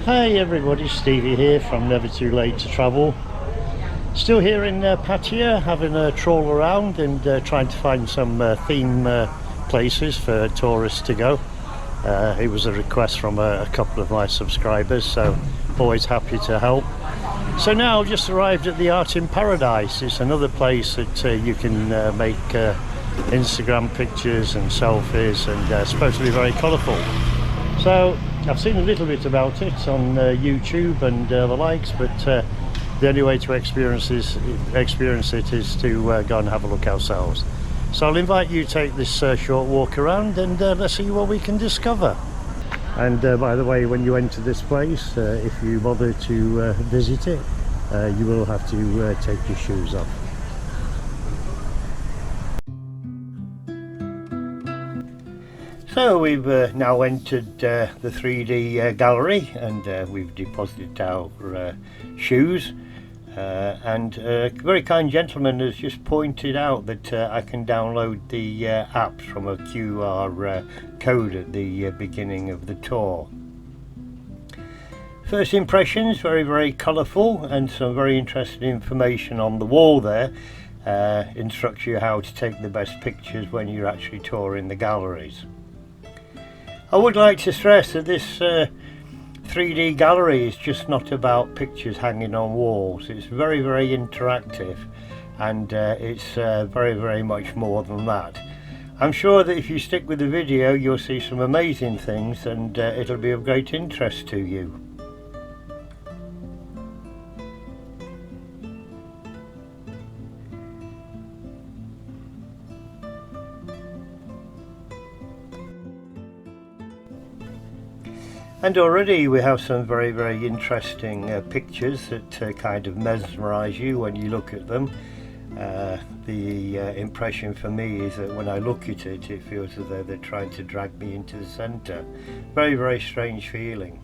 Hey everybody, Stevie here from Never Too Late to Travel. Still here in Pattaya, having a troll around and trying to find some theme places for tourists to go. It was a request from a couple of my subscribers, so always happy to help. So now I've just arrived at the Art in Paradise. It's another place that you can make Instagram pictures and selfies, and it's supposed to be very colourful. So I've seen a little bit about it on YouTube and the likes, but the only way to experience it is to go and have a look ourselves. So I'll invite you to take this short walk around and let's see what we can discover. And by the way, when you enter this place, if you bother to visit it, you will have to take your shoes off. So we've now entered the 3D gallery, and we've deposited our shoes, and a very kind gentleman has just pointed out that I can download the apps from a QR code at the beginning of the tour. First impressions, very colourful, and some very interesting information on the wall there. Instructs you how to take the best pictures when you're actually touring the galleries. I would like to stress that this 3D gallery is just not about pictures hanging on walls. It's very interactive, and it's very much more than that. I'm sure that if you stick with the video, you'll see some amazing things, and it'll be of great interest to you. And already we have some very interesting pictures that kind of mesmerise you when you look at them. The impression for me is that when I look at it, it feels as though they're trying to drag me into the centre. Very strange feeling.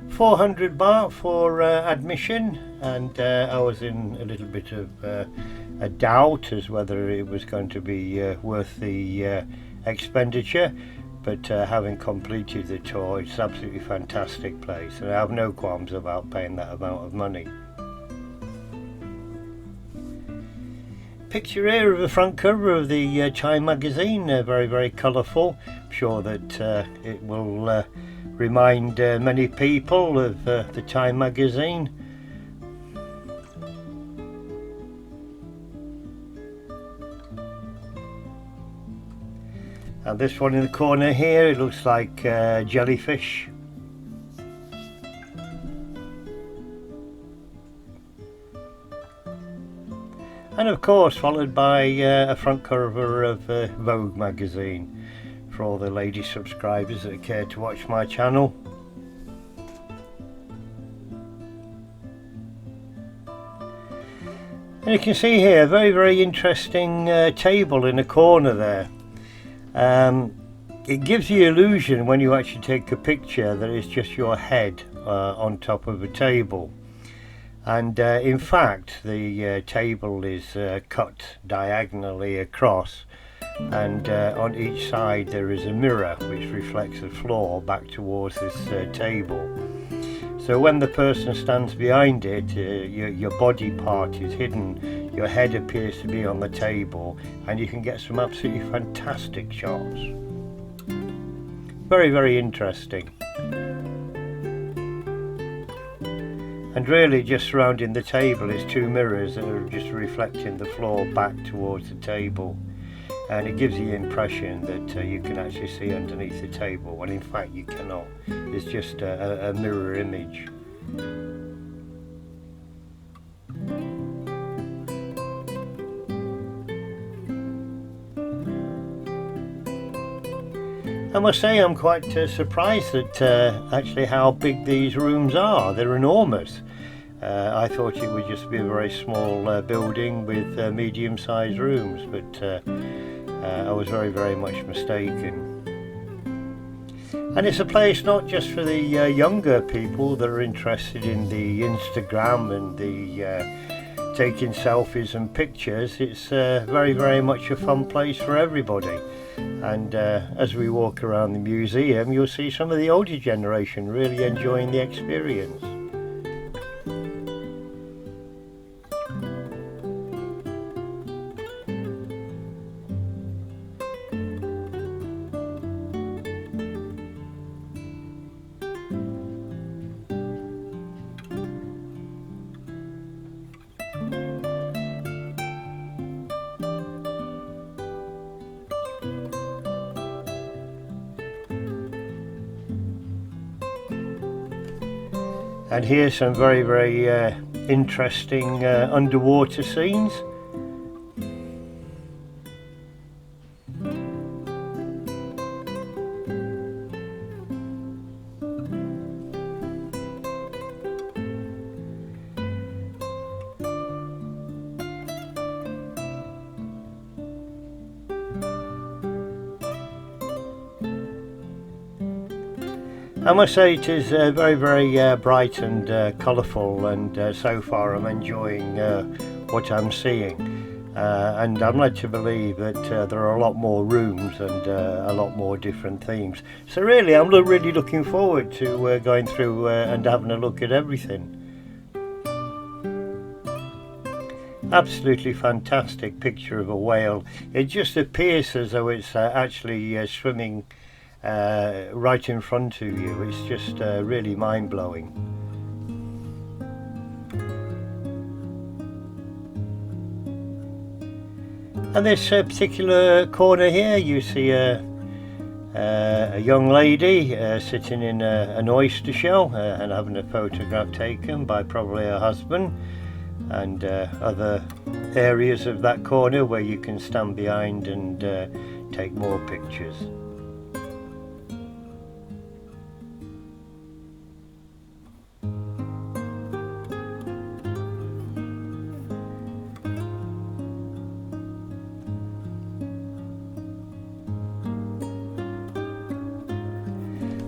£400 for admission, and I was in a little bit of a doubt as whether it was going to be worth the expenditure, but having completed the tour, it's an absolutely fantastic place, and I have no qualms about paying that amount of money. Picture here of the front cover of the Chime magazine, very colourful. I'm sure that it will remind many people of the Time magazine. And this one in the corner here, it looks like jellyfish. And of course followed by a front cover of Vogue magazine, for all the lady subscribers that care to watch my channel. And you can see here a very interesting table in the corner there. It gives the illusion when you actually take a picture that it's just your head on top of a table, and in fact the table is cut diagonally across, and on each side there is a mirror which reflects the floor back towards this table. So when the person stands behind it, your body part is hidden, your head appears to be on the table, and you can get some absolutely fantastic shots. Very interesting. And really just surrounding the table is two mirrors that are just reflecting the floor back towards the table. And it gives the impression that you can actually see underneath the table, when in fact you cannot. It's just a mirror image. I must say I'm quite surprised at actually how big these rooms are. They're enormous. I thought it would just be a very small building with medium-sized rooms, but I was very much mistaken. And it's a place not just for the younger people that are interested in the Instagram and the taking selfies and pictures. It's very much a fun place for everybody. And as we walk around the museum, you'll see some of the older generation really enjoying the experience. And here's some very interesting underwater scenes. I must say it is very bright and colourful, and so far I'm enjoying what I'm seeing, and I'm led to believe that there are a lot more rooms and a lot more different themes. So really I'm really looking forward to going through and having a look at everything. Absolutely fantastic picture of a whale. It just appears as though it's actually swimming right in front of you. It's just really mind-blowing. And this particular corner here, you see a young lady sitting in an oyster shell and having a photograph taken by probably her husband, and other areas of that corner where you can stand behind and take more pictures.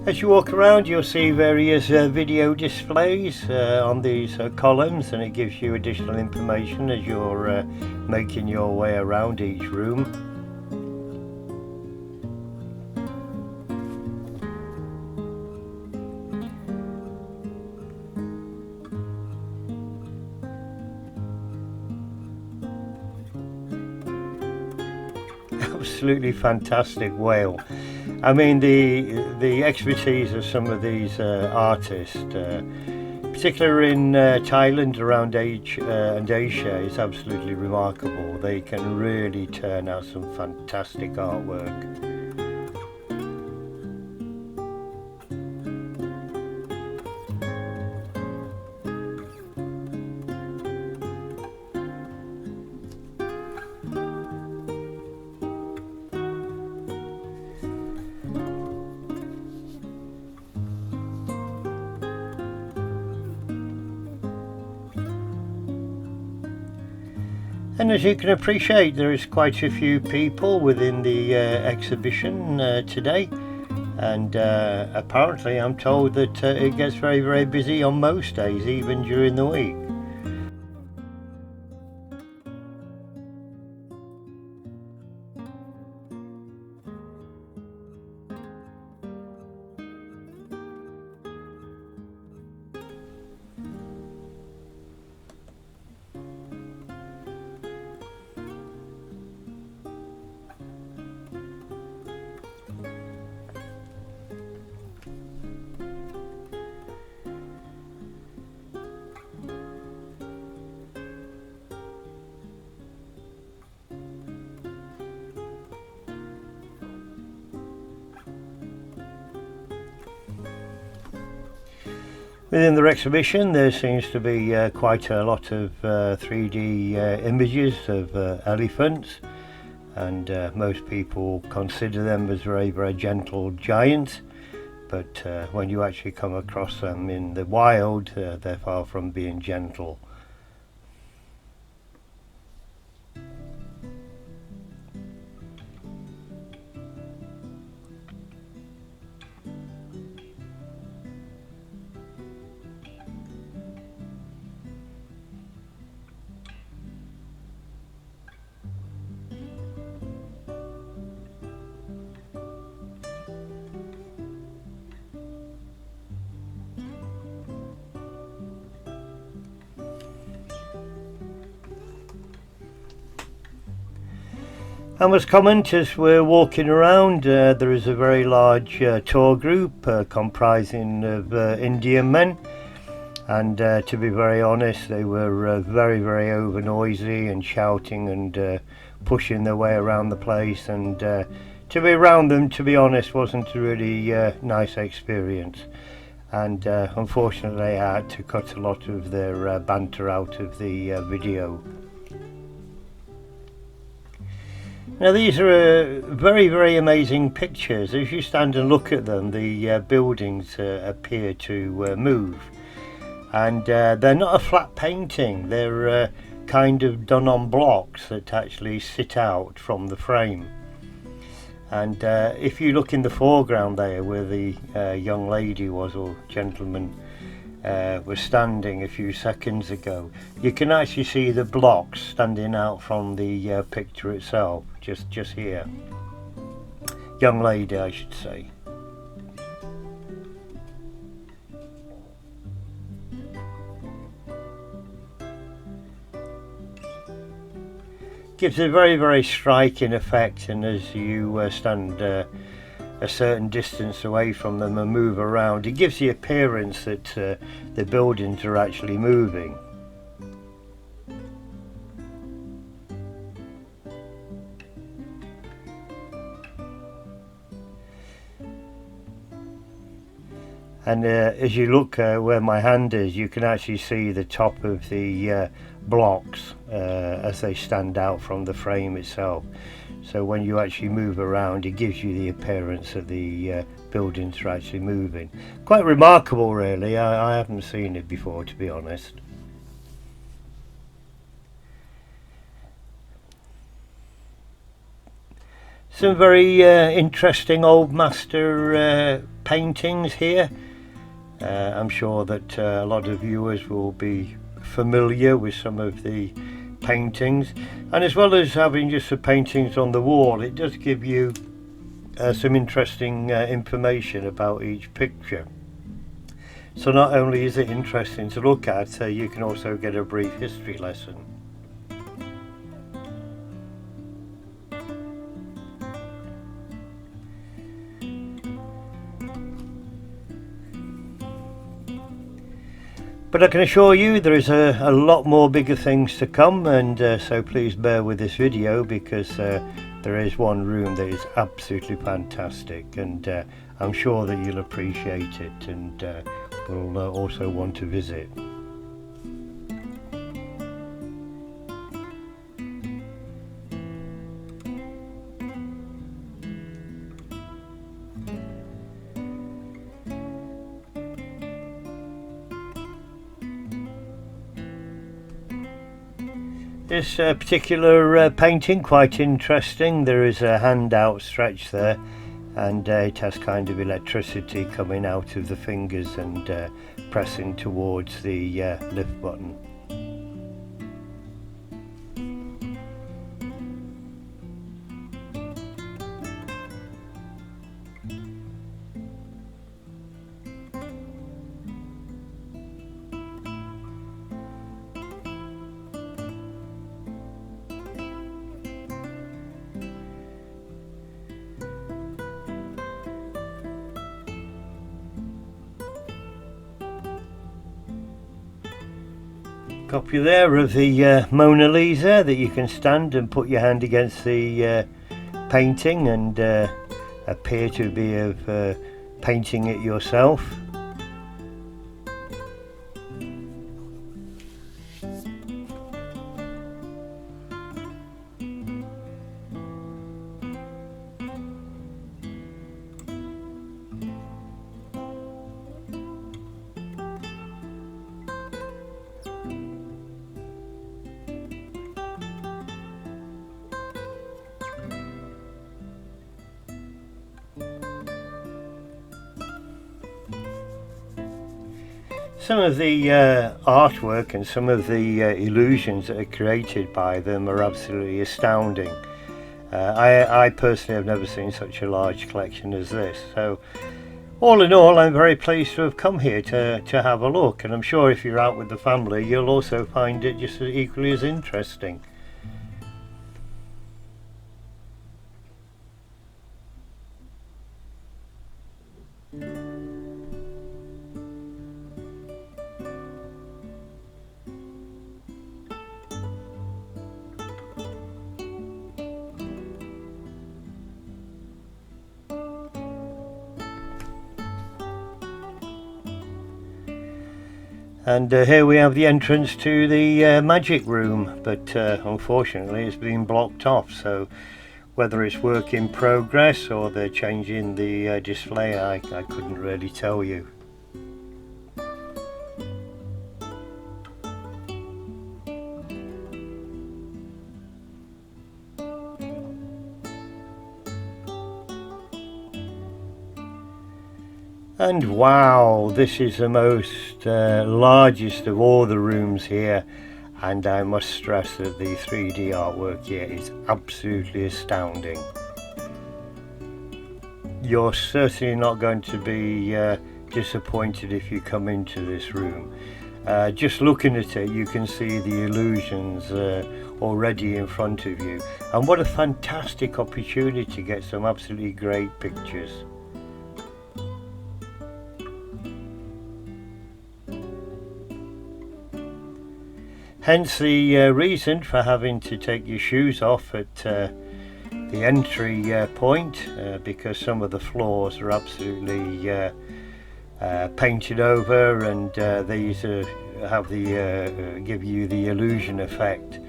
As you walk around, you'll see various video displays on these columns, and it gives you additional information as you're making your way around each room. Absolutely fantastic whale. I mean, the expertise of some of these artists, particularly in Thailand around and Asia, is absolutely remarkable. They can really turn out some fantastic artwork. And as you can appreciate, there is quite a few people within the exhibition today, and apparently I'm told that it gets very busy on most days, even during the week. Within the exhibition there seems to be quite a lot of 3D images of elephants, and most people consider them as very gentle giants, but when you actually come across them in the wild, they're far from being gentle. And was comment as we're walking around, there is a very large tour group comprising of Indian men, and to be very honest, they were very over noisy and shouting and pushing their way around the place, and to be around them, to be honest, wasn't a really nice experience. And unfortunately I had to cut a lot of their banter out of the video. Now these are very amazing pictures. As you stand and look at them, the buildings appear to move, and they're not a flat painting, they're kind of done on blocks that actually sit out from the frame. And if you look in the foreground there where the young lady was, or gentleman was standing a few seconds ago, you can actually see the blocks standing out from the picture itself, just here. Young lady, I should say. Gives a very striking effect, and as you stand a certain distance away from them and move around, it gives the appearance that the buildings are actually moving. And as you look where my hand is, you can actually see the top of the blocks as they stand out from the frame itself. So when you actually move around, it gives you the appearance that the buildings are actually moving. Quite remarkable, really. I haven't seen it before, to be honest. Some very interesting old master paintings here. I'm sure that a lot of viewers will be familiar with some of the paintings, and as well as having just the paintings on the wall, it does give you some interesting information about each picture. So not only is it interesting to look at, you can also get a brief history lesson. But I can assure you there is a lot more bigger things to come, and so please bear with this video, because there is one room that is absolutely fantastic, and I'm sure that you'll appreciate it and will also want to visit. This particular painting, quite interesting. There is a hand outstretched there, and it has kind of electricity coming out of the fingers and pressing towards the lift button. Copy there of the Mona Lisa that you can stand and put your hand against the painting and appear to be of painting it yourself. Some of the artwork and some of the illusions that are created by them are absolutely astounding. I personally have never seen such a large collection as this. So all in all, I'm very pleased to have come here to have a look, and I'm sure if you're out with the family you'll also find it just equally as interesting. And here we have the entrance to the magic room, but unfortunately it's been blocked off, so whether it's work in progress or they're changing the display, I couldn't really tell you. And wow, this is the most largest of all the rooms here, and I must stress that the 3D artwork here is absolutely astounding. You're certainly not going to be disappointed if you come into this room. Just looking at it, you can see the illusions already in front of you, and what a fantastic opportunity to get some absolutely great pictures. Hence the reason for having to take your shoes off at the entry point, because some of the floors are absolutely painted over, and these have the give you the illusion effect.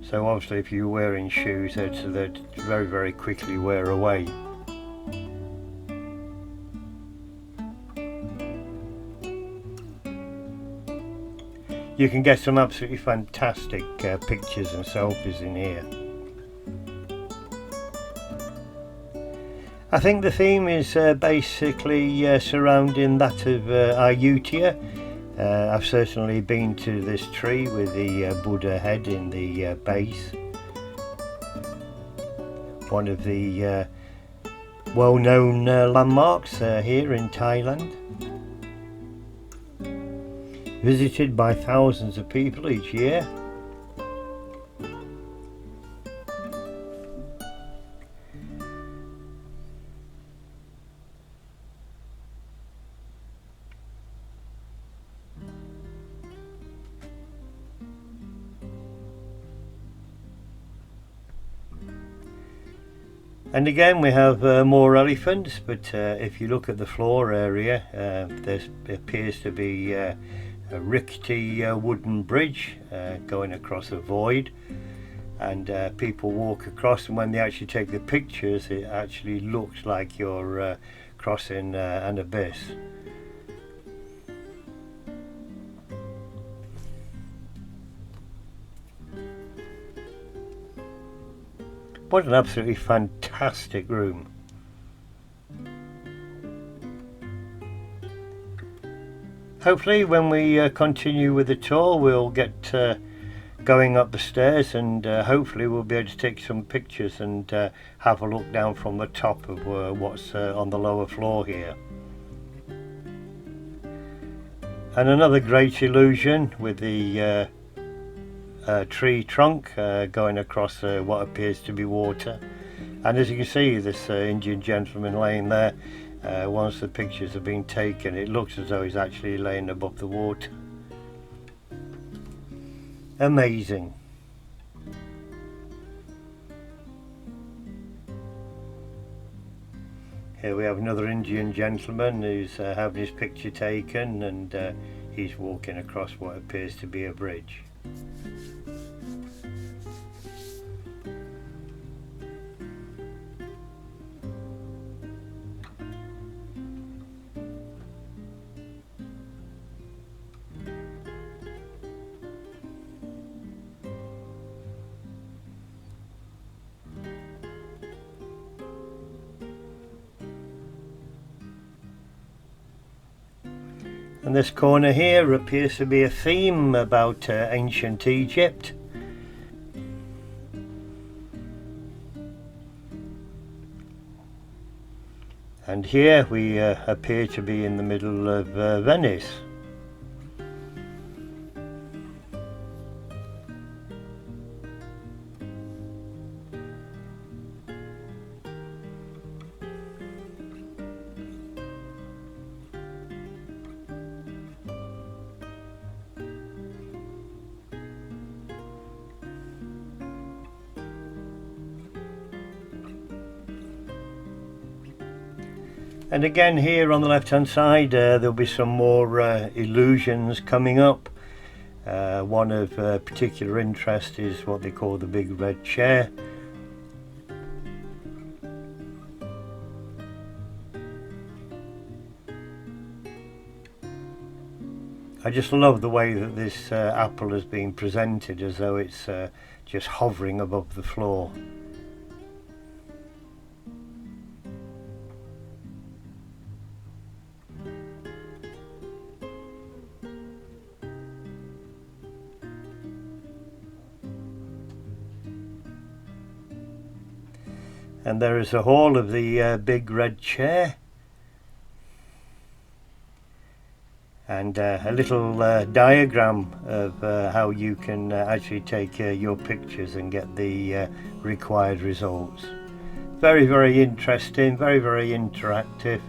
So obviously if you're wearing shoes, they'd very, very quickly wear away. You can get some absolutely fantastic pictures and selfies in here. I think the theme is basically surrounding that of Ayutthaya. I've certainly been to this tree with the Buddha head in the base. One of the well-known landmarks here in Thailand. Visited by thousands of people each year. And again we have more elephants, but if you look at the floor area, there appears to be a rickety wooden bridge going across a void, and people walk across, and when they actually take the pictures it actually looks like you're crossing an abyss. What an absolutely fantastic room. Hopefully when we continue with the tour we'll get going up the stairs, and hopefully we'll be able to take some pictures and have a look down from the top of what's on the lower floor here. And another great illusion with the tree trunk going across what appears to be water. And as you can see, this Indian gentleman laying there, once the pictures have been taken, it looks as though he's actually laying above the water. Amazing. Here we have another Indian gentleman who's having his picture taken, and he's walking across what appears to be a bridge. And this corner here appears to be a theme about ancient Egypt. And here we appear to be in the middle of Venice. And again here on the left hand side there'll be some more illusions coming up. One of particular interest is what they call the big red chair. I just love the way that this apple has been presented, as though it's just hovering above the floor. And there is a haul of the big red chair. And a little diagram of how you can actually take your pictures and get the required results. Very, very interesting, very, very interactive.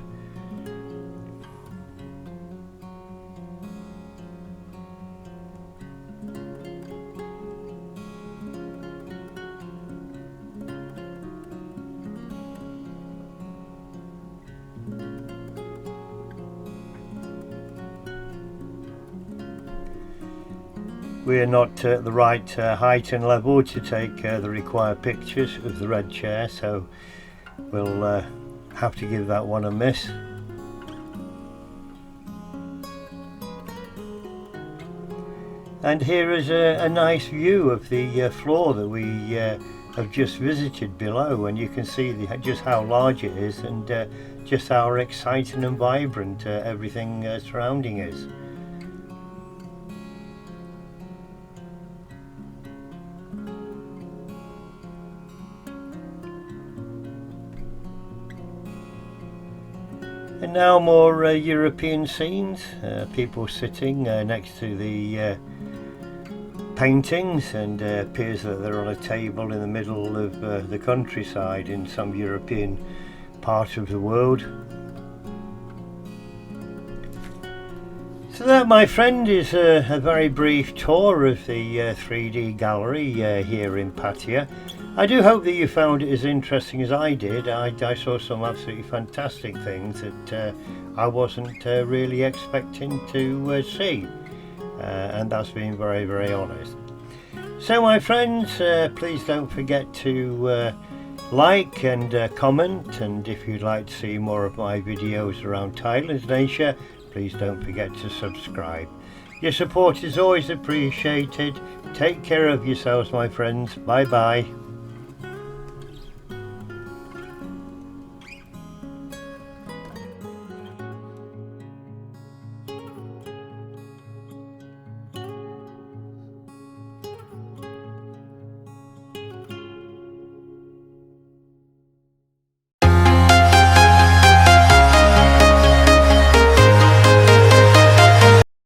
We are not at the right height and level to take the required pictures of the red chair, so we'll have to give that one a miss. And here is a nice view of the floor that we have just visited below, and you can see just how large it is, and just how exciting and vibrant everything surrounding is. And now more European scenes, people sitting next to the paintings, and appears that they're on a table in the middle of the countryside in some European part of the world. So that, my friend, is a very brief tour of the 3D gallery here in Pattaya. I do hope that you found it as interesting as I did. I saw some absolutely fantastic things that I wasn't really expecting to see, and that's being very, very honest. So my friends, please don't forget to like and comment, and if you'd like to see more of my videos around Thailand and Asia, please don't forget to subscribe. Your support is always appreciated. Take care of yourselves, my friends. Bye bye.